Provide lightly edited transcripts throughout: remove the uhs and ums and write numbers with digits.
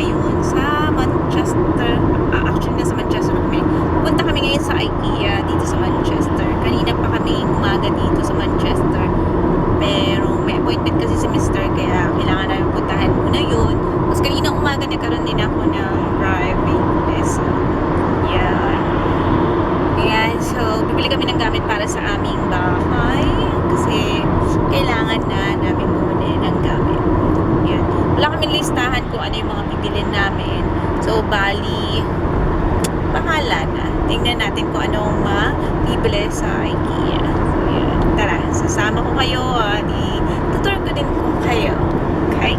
ngayon sa Manchester. Actually, nasa Manchester kami. Punta kami ngayon sa Ikea dito sa Manchester. Kanina pa kami umaga dito sa Manchester. Pero may appointment kasi si Mr. Kaya kailangan namin puntahan muna yun. Tapos kanina umaga nagkaroon din ako ng driving lesson. Yan. Ayan. So, bibili kami ng gamit para sa aming bahay. Kasi kailangan na namin muna ng gamit. Yan. Wala kaming listahan kung ano yung mga bibilin namin. So, bali, bahala na. Tingnan natin kung anong mabibili sa Ikea. So, yan. Tara, sasama ko kayo. Tutur ko din po kayo. Okay?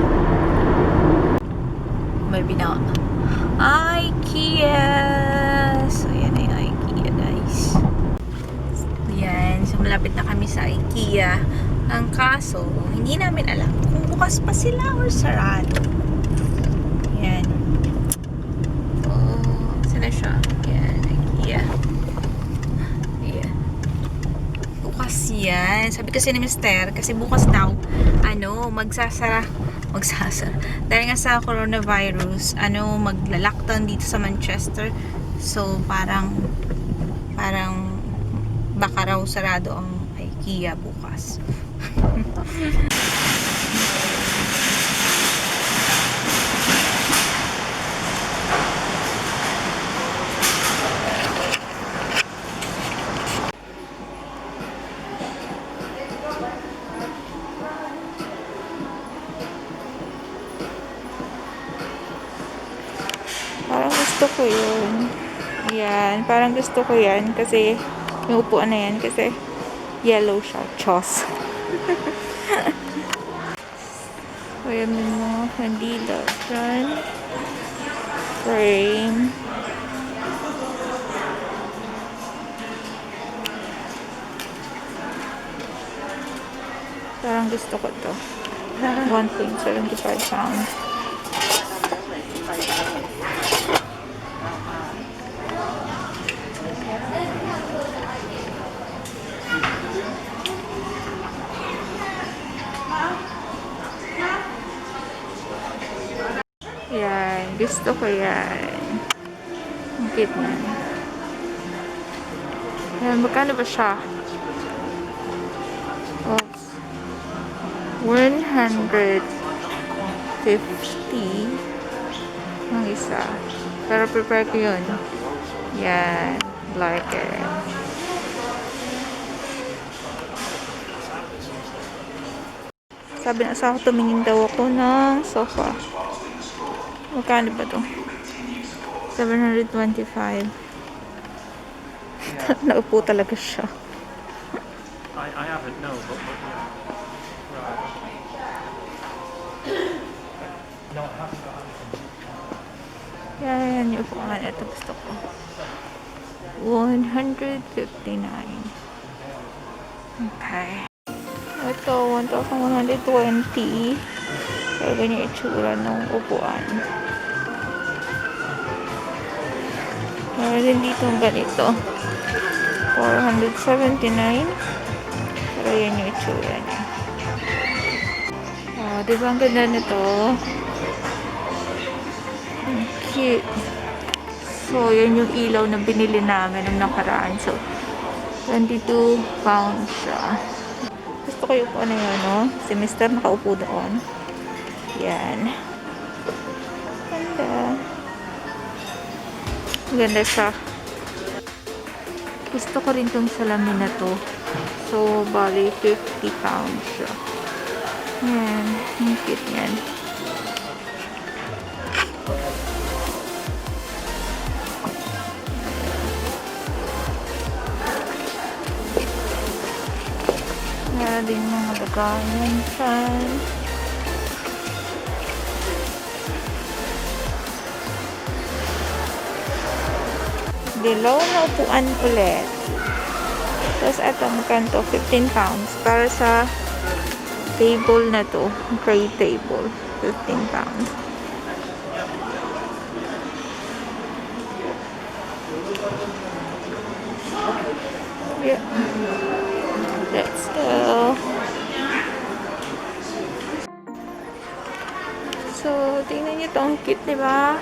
May binawa. Ikea! So, yan na yung Ikea, guys. Yan. So, malapit na kami sa Ikea. Ang kaso, hindi namin alam kung bukas pa sila or sarado. Yan. Oh, saan na siya? Yan, Ikea. Yan. Bukas yan. Sabi kasi ni Mr. kasi bukas daw, magsasara. Dahil nga sa coronavirus, magla-lockdown dito sa Manchester. So, parang baka raw sarado ang IKEA bukas. Parang gusto ko yun. Yan. Parang gusto ko yan. Kasi yung upuan na yan. Kasi yellow siya. Chos. So, yan yung mga kandila. Front. Frame. Parang gusto ko to. 1.75 pounds. Yan, gusto ko yan. Ang cute na. Yan, magkano ba siya? Oh, 150 ang isa. Pero prepare ko yun. Yan, like it. Sabi na sa ako, tumingin daw ako ng sofa. Magkano ba to? 725. Naupo talaga siya. I haven't, no, but yeah. Right. No, I haven't got anything. Yan, yung upuan. Ito gusto ko. 159. Okay. Ito, 1,120. Kaya ganyan itsura ng upuan. Meron din dito ganito. 479. Pero yan yung itsura niya. Oh, diba ang ganda nito? Ang cute. So, yan yung ilaw na binili namin ng nakaraan. So, 22 pounds siya. Gusto ko yung upuan na yun, no? Si Mr. nakaupo doon. Yan. Ganda. Ganda siya. Gusto ko rin tong salamin na to. So, bali 50 pounds siya. Yan. Ang cute yan. Meron din mga lagayan dyan. Dilaw na upuan ulit. Tapos ito, magkano to? 15 pounds. Para sa table na to. Tray table. 15 pounds. Yeah. Let's go. So, tingnan niyo Ito ang cute, diba?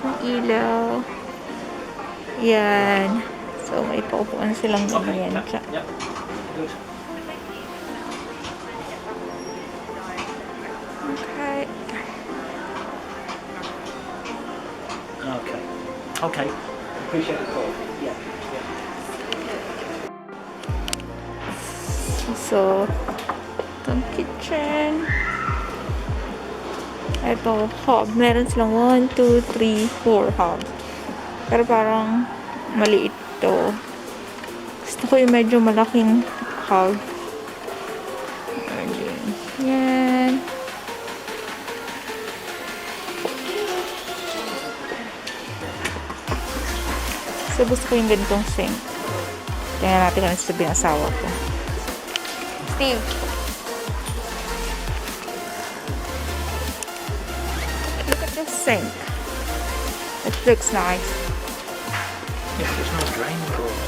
Ang ilaw. Yan. So, may paupuan silang ganyan. Yeah. Good. Okay. Okay. Appreciate the call. Yeah. So, itong kitchen. Ito, hob. Meron silang 1, 2, 3, 4 hob. Pero parang maliit to. Gusto ko yung medyo malaking hob. Yan. So, gusto ko yung ganitong sink. Tingnan natin kung sabihin ng asawa ko. Steve. Look at this sink. It looks nice. Yeah, there's no drain board.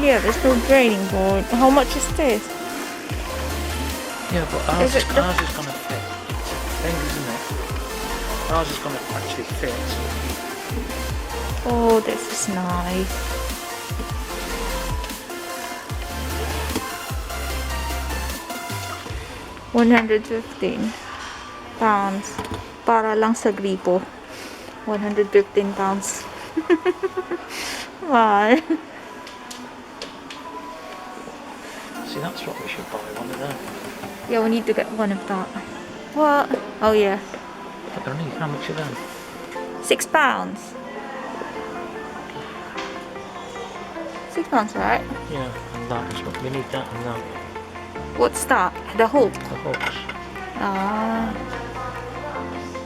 Yeah, there's no draining board. How much is this? Yeah, but ours is going to fit. It's a thing, isn't it? Ours is going to actually fit. Oh, this is nice. £115 para lang sa gripo. £115. Mahal. See, that's what we should buy, one of them. Yeah, we need to get one of that. What? Oh yeah, But they're only, how much are them? £6. £6, right? Yeah, and that is what we need, that and that. What's that? The hook. The hooks. Ah.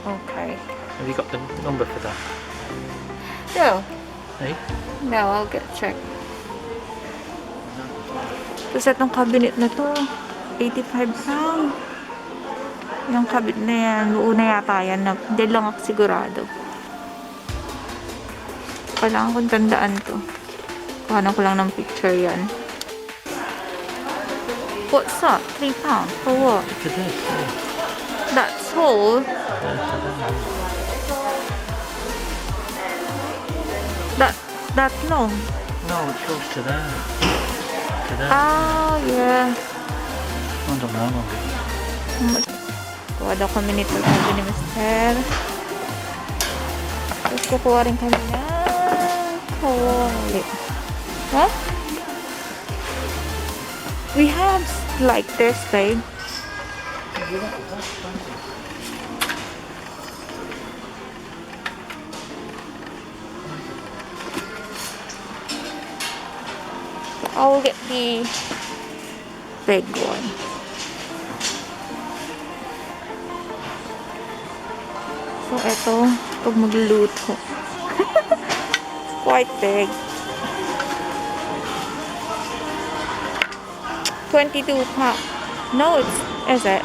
Okay. Have you got the number for that? No. Hey? No, I'll get check. Tapos itong cabinet na to, £85. Yung cabinet na yan, una yata yan. Hindi lang ako sigurado. Kailangan kong tandaan to. Kuhanan ko lang ng picture yan. What's that? £3 for what? For this, yeah. That's whole. That long. No, it goes to there. To there. Ah, yeah. I don't know. Kuha daw kami nito sabi ni Mr. Tapos kukuha rin kami na kawali. Huh? We have like this, babe. I will get the big one. So, ito, pag magluluto. Quite big. 22 pounds. No, is it?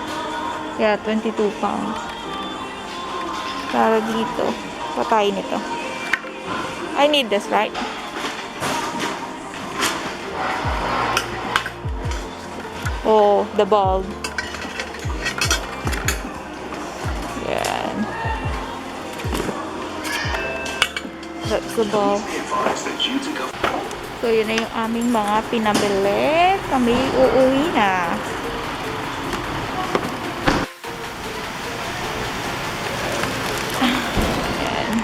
Yeah, 22 pounds. Para dito. Patay nito. I need this, right? Oh, the bulb. Yan. That's the bulb. So, yun na yung aming mga pinabili. Kami uuwi na. Yan.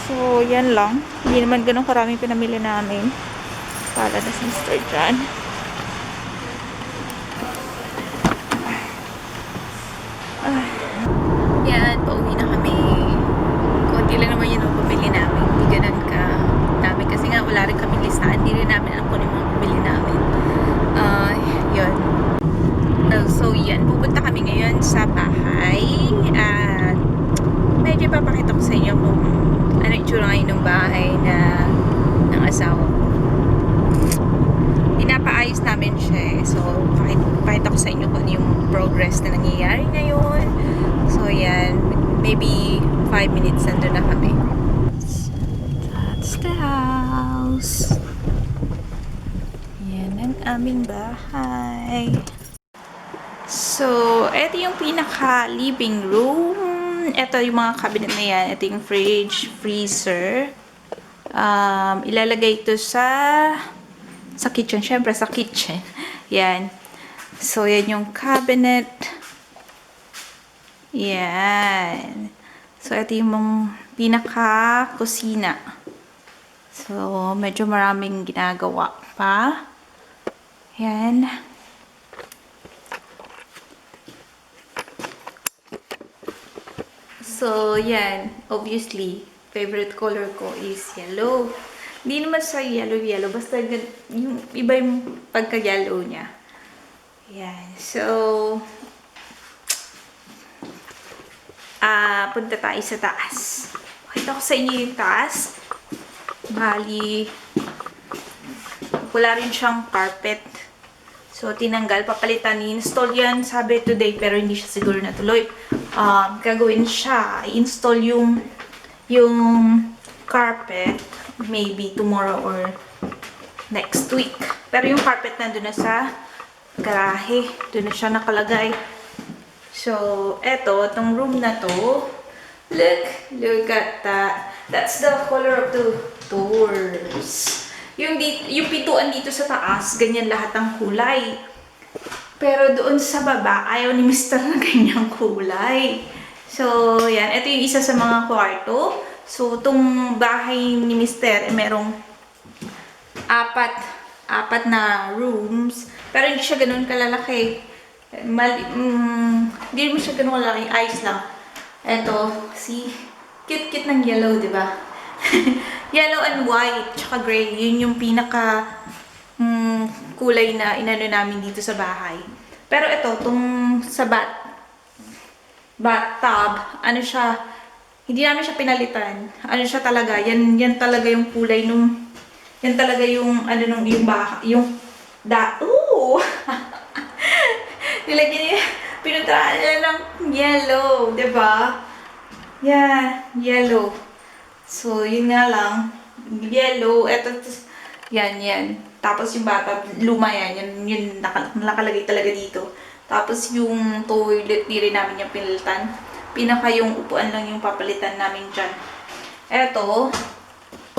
So, yan lang. Hindi naman ganun karaming pinamili namin. Para na si Mr. John. Yan. wala rin kami listahan. Hindi rin namin alam kung ano yung mga bili namin. Yun. So, yan. Pupunta kami ngayon sa bahay. At medyo papakita ko sa inyo kung ano yung tsura ngayon ng bahay ng asawa ko. Pinapaayos namin siya. So, pakita ko sa inyo kung ano yung progress na nangyayari ngayon. So, yan. Maybe 5 minutes nandun na kami. That's the house. Yan ang aming bahay. So, ito yung pinaka-living room. Ito yung mga cabinet na yan. Ito yung fridge, freezer. Ilalagay ito sa kitchen. Syempre, sa kitchen. Yan. So, yan yung cabinet. Yan. So, ito yung pinaka-kusina. So, medyo maraming ginagawa pa. Yan. So, yan. Obviously, favorite color ko is yellow. Hindi naman sa yellow. Basta yung iba yung pagka-yellow niya. Yan. So, punta tayo sa taas. Pakita ko sa inyo yung taas. Bali, wala rin siyang carpet. So, tinanggal, papalitan, i-install yan, sabi today, pero hindi siya siguro natuloy. Gagawin siya, i-install yung carpet, maybe tomorrow or next week. Pero yung carpet nandun na sa garahe, doon na siya nakalagay. So, itong room na to, look at that. That's the color of the doors. Yung pintuan dito sa taas, ganyan lahat ang kulay. Pero doon sa baba, ayaw ni Mr. na ganyang kulay. So, yan. Ito yung isa sa mga kwarto. So, itong bahay ni Mr. merong apat na rooms. Pero hindi siya ganun kalalaki. Hindi mo siya ganun kalalaki. Ayos lang. Ito, see? Cute-cute ng yellow, di ba? Yellow and white, tsaka gray. Yun yung pinaka kulay na inano namin dito sa bahay. Pero ito, itong sa bathtub, ano siya, hindi namin siya pinalitan. Ano siya talaga, yan talaga yung kulay yan talaga yung, nilagyan niya, pinutrahan nila ng yellow, diba? Yeah, yellow. So, yun nga lang. Yellow. Eto, yan. Tapos yung bata, luma yan. Yun nakalagay talaga dito. Tapos yung toilet, di rin namin yung pinalitan. Pinaka yung upuan lang yung papalitan namin dyan. Eto,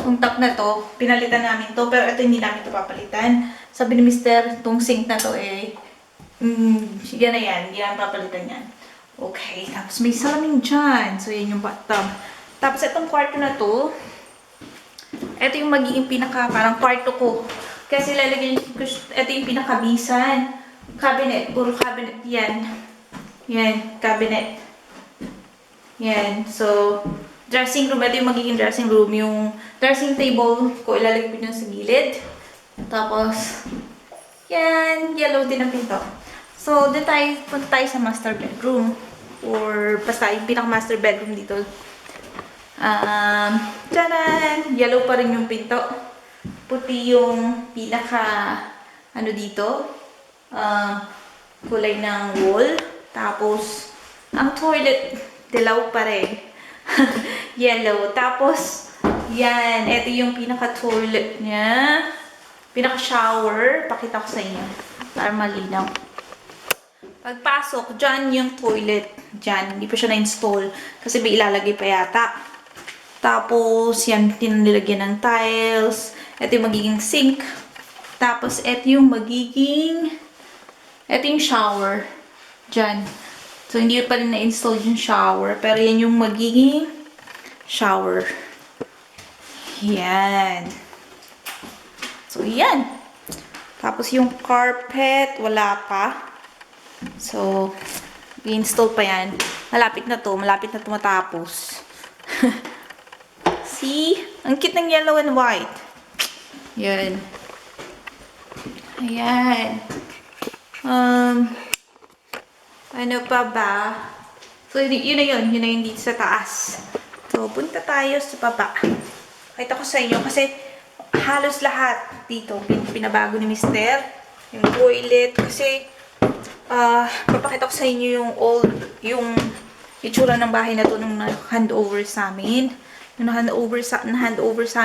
yung top na to, pinalitan namin to. Pero eto, hindi namin to papalitan. Sabi ni Mr., tong sink na to yan na yan. Hindi namin papalitan yan. Okay, tapos may salamin dyan. So, yan yung bathtub. Tapos, itong kwarto na to, ito yung magiging parang kwarto ko. Kasi lalagyan ko, ito yung pinakabisan. Cabinet, puro cabinet yan. Yan, cabinet. Yan, so, dressing room, ito yung magiging dressing room. Yung dressing table ko, ilalagay ko dyan sa gilid. Tapos, yan, yellow din ang pinto. So, punta tayo sa master bedroom. Or basta yung pinaka-master bedroom dito. Tanan! Yellow pa rin yung pinto. Puti yung dito. Kulay ng wall. Tapos, ang toilet, dilaw pa rin. Yellow. Tapos, yan. Ito yung pinaka-toilet niya. Pinaka-shower. Pakita ko sa inyo. Para malinaw. Pagpasok, dyan yung toilet. Dyan. Hindi pa siya na-install. Kasi may ilalagay pa yata. Tapos, yan, tinilagyan ng tiles. Ito yung magiging sink. Tapos, ito yung shower. Dyan. So, hindi pa rin na-install yung shower. Pero yan yung magiging shower. Yan. So, yan. Tapos, yung carpet, wala pa. So, i-install pa yan. Malapit na to matapos. See? Ang cute ng yellow and white. Yan. Ayan. Ano pa ba? So, yun na yun. Yun na yun dito sa taas. So, punta tayo sa baba. Pakita ko sa inyo kasi halos lahat dito pinabago ni Mister. Yung toilet. Kasi, papakita ko sa inyo yung yung itsura ng bahay na to nung handover sa amin. Nung handover sa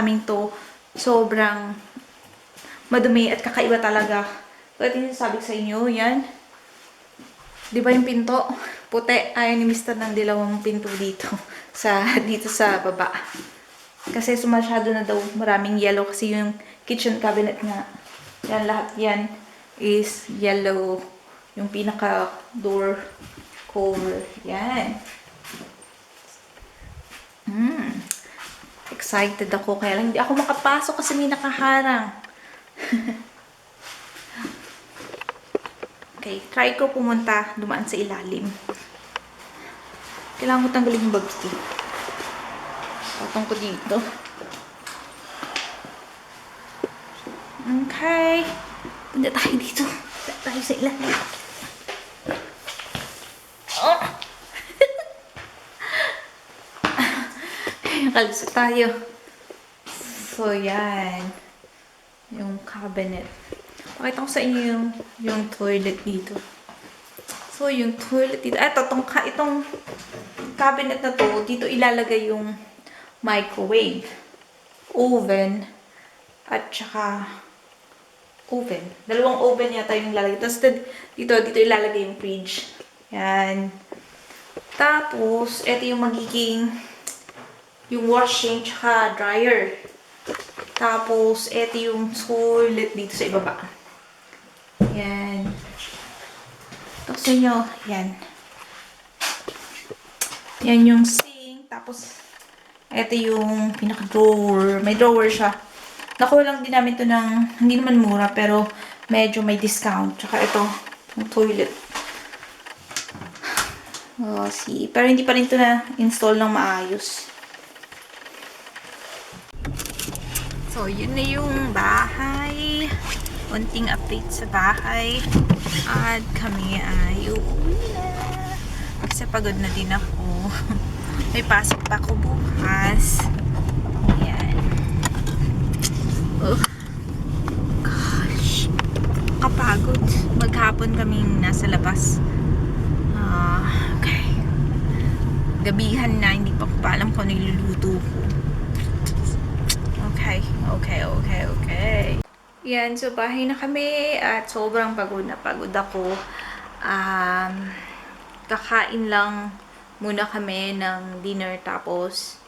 amin to, sobrang madumi at kakaiba talaga. So, ito yung sabi ko sa inyo. Yan. Di ba yung pinto? Puti. Ayaw ni Mr. ng dilawang pinto dito dito sa baba. Kasi sumasyado na daw maraming yellow kasi yung kitchen cabinet nga. Yan, lahat yan is yellow. Yung pinaka door cover. Yan. Excited ako. Kaya lang hindi ako makapasok kasi may nakaharang. Okay, try ko pumunta, dumaan sa ilalim. Kailangan ko tanggalin yung bags ko. Patong ko dito. Okay. Punta tayo dito. Punta tayo sa ilalim. Oh! Kalusot tayo. So, yan. Yung cabinet. Pakita ko sa inyo yung toilet dito. So, yung toilet dito. Itong cabinet na to, dito ilalagay yung microwave, oven, at saka oven. Dalawang oven yata yung ilalagay. Tapos, dito ilalagay yung fridge. Yan. Tapos, ito yung magiging yung washing tsaka dryer. Tapos, ito yung toilet dito sa ibaba. Yan. Ito sa inyo. Yan. Yan yung sink. Tapos, ito yung pinaka-drawer. May drawer siya. Nakuha lang din namin ito ng, hindi naman mura, pero medyo may discount. Tsaka ito, yung toilet. Oh, see. Pero hindi pa rin ito na-install ng maayos. So, yun na yung bahay. Unting update sa bahay. At kami ay uuwi na. Kasi pagod na din ako. May pasok pa ako bukas. Ayan. Oh. Gosh. Kapagod. Maghapon kaming nasa labas. Okay. Gabihan na. Hindi pa ko pa alam kung ano iluluto ko. Okay. Yan, so bahay na kami at sobrang pagod na pagod ako. Kakain lang muna kami ng dinner tapos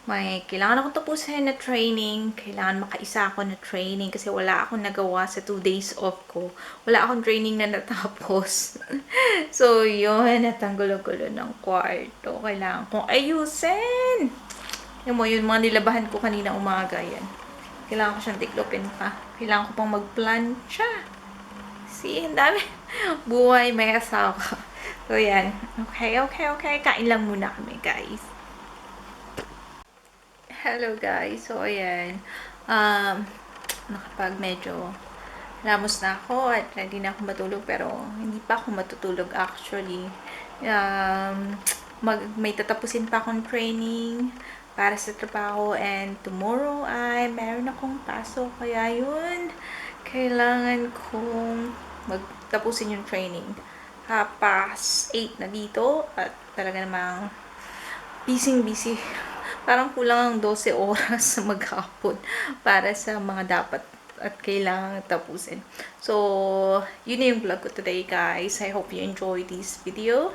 may kailangan akong tapusin na training. Kailangan makaisa ako na training kasi wala akong nagawa sa 2 days off ko. Wala akong training na natapos. So, yun. At ang gulo-gulo ng kwarto. Kailangan kong ayusin. Yung mga nilabahan ko kanina umaga yan. Kailangan ko siyang tiklopin pa. Kailangan ko pang mag-plancha. See, ang dami. Buhay, may asawa. So, yan. Okay. Kain lang muna kami, guys. Hello, guys. So, ayan. Nakapag medyo lamos na ako at ready na ako matulog. Pero, hindi pa ako matutulog actually. May tatapusin pa akong training para sa trabaho and tomorrow ay meron akong pasok kaya yun kailangan kong magtapusin yung training 8:30 na dito at talaga namang busy parang kulang ang 12 oras sa maghapon para sa mga dapat at kailangan tapusin. So yun na yung vlog ko today, guys. I hope you enjoyed this video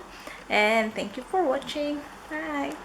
and thank you for watching. Bye.